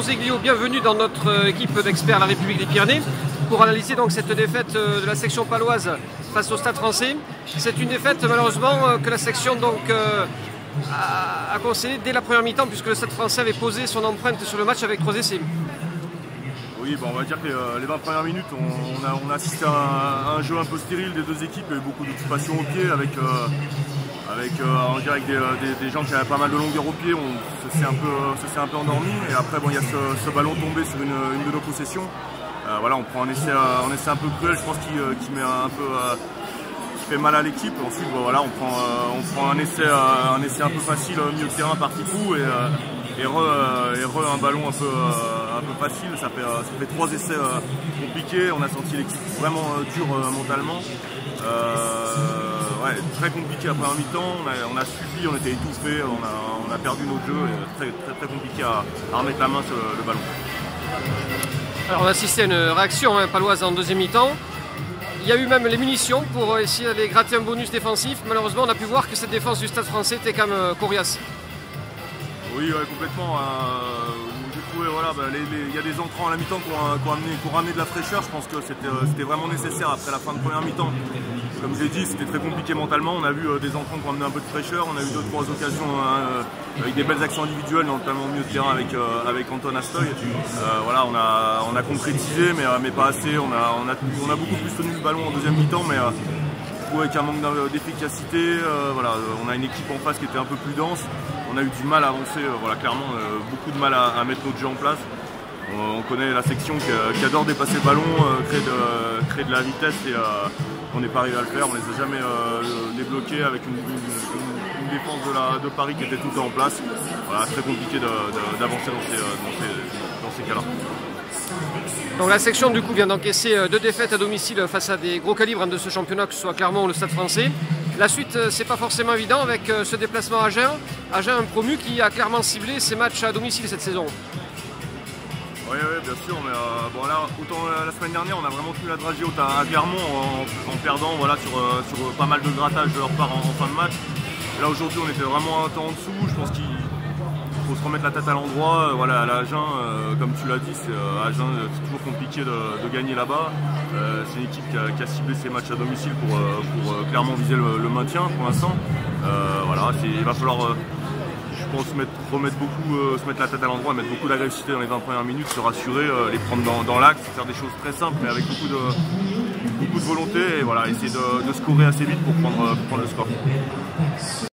José Guillot, bienvenue dans notre équipe d'experts La République des Pyrénées pour analyser donc cette défaite de la section paloise face au Stade Français. C'est une défaite malheureusement que la section donc a concédée dès la première mi-temps puisque le Stade Français avait posé son empreinte sur le match avec 3 essais. Oui, on va dire que les 20 premières minutes, on a assisté à un jeu un peu stérile des deux équipes, et beaucoup d'occupation au pied avec des gens qui avaient pas mal de longueur au pied. Ça s'est un peu endormi, et après il y a ce ballon tombé sur une de nos possessions. Voilà, on prend un essai un peu cruel, je pense, qui met un peu qui fait mal à l'équipe. Ensuite voilà, on prend un essai un peu facile au milieu de terrain par Tipou, et un ballon un peu facile. Ça fait 3 essais compliqués. On a senti l'équipe vraiment dure mentalement. Ouais, très compliqué après un mi-temps. On a subi, on était étouffés, on a perdu notre jeu, et très compliqué à remettre la main sur le ballon. Alors on a assisté à une réaction paloise en deuxième mi-temps. Il y a eu même les munitions pour essayer d'aller gratter un bonus défensif. Malheureusement, on a pu voir que cette défense du Stade Français était quand même coriace. Oui, ouais, complètement. J'ai trouvé, voilà, y a des entrants à la mi-temps qui ont ramené de la fraîcheur. Je pense que c'était vraiment nécessaire après la fin de première mi-temps. Comme j'ai dit, c'était très compliqué mentalement. On a vu des entrants qui ont amené un peu de fraîcheur. On a eu 2-3 occasions avec des belles actions individuelles, notamment au milieu de terrain avec Antoine Astoy. Voilà, on a concrétisé, mais pas assez. On a beaucoup plus tenu le ballon en deuxième mi-temps, mais avec un manque d'efficacité. Voilà, on a une équipe en face qui était un peu plus dense. On a eu du mal à avancer, voilà, clairement, beaucoup de mal à mettre notre jeu en place. On connaît la section qui adore dépasser le ballon, créer de la vitesse, et on n'est pas arrivé à le faire. On ne les a jamais débloqués avec une défense de Paris qui était tout le temps en place. Voilà, très compliqué d'avancer dans ces cas-là. Donc la section du coup vient d'encaisser 2 défaites à domicile face à des gros calibres de ce championnat, que ce soit Clermont ou le Stade Français. La suite, c'est pas forcément évident avec ce déplacement à Agen. Agen, un promu qui a clairement ciblé ses matchs à domicile cette saison. Oui, bien sûr, mais bon, là, autant la semaine dernière, on a vraiment tenu la dragée haute à Clermont en perdant, voilà, sur pas mal de grattage de leur part en fin de match. Là aujourd'hui, on était vraiment un temps en dessous. Je pense qu'il faut se remettre la tête à l'endroit. Voilà, à Agen, comme tu l'as dit, Agen, c'est toujours compliqué de gagner là-bas. C'est une équipe qui a ciblé ses matchs à domicile pour clairement viser le maintien pour l'instant. Voilà, il va falloir, je pense, se mettre la tête à l'endroit, mettre beaucoup d'agressivité dans les 20 premières minutes, se rassurer, les prendre dans l'axe, faire des choses très simples mais avec beaucoup de volonté, et voilà, essayer de scorer assez vite pour prendre le score.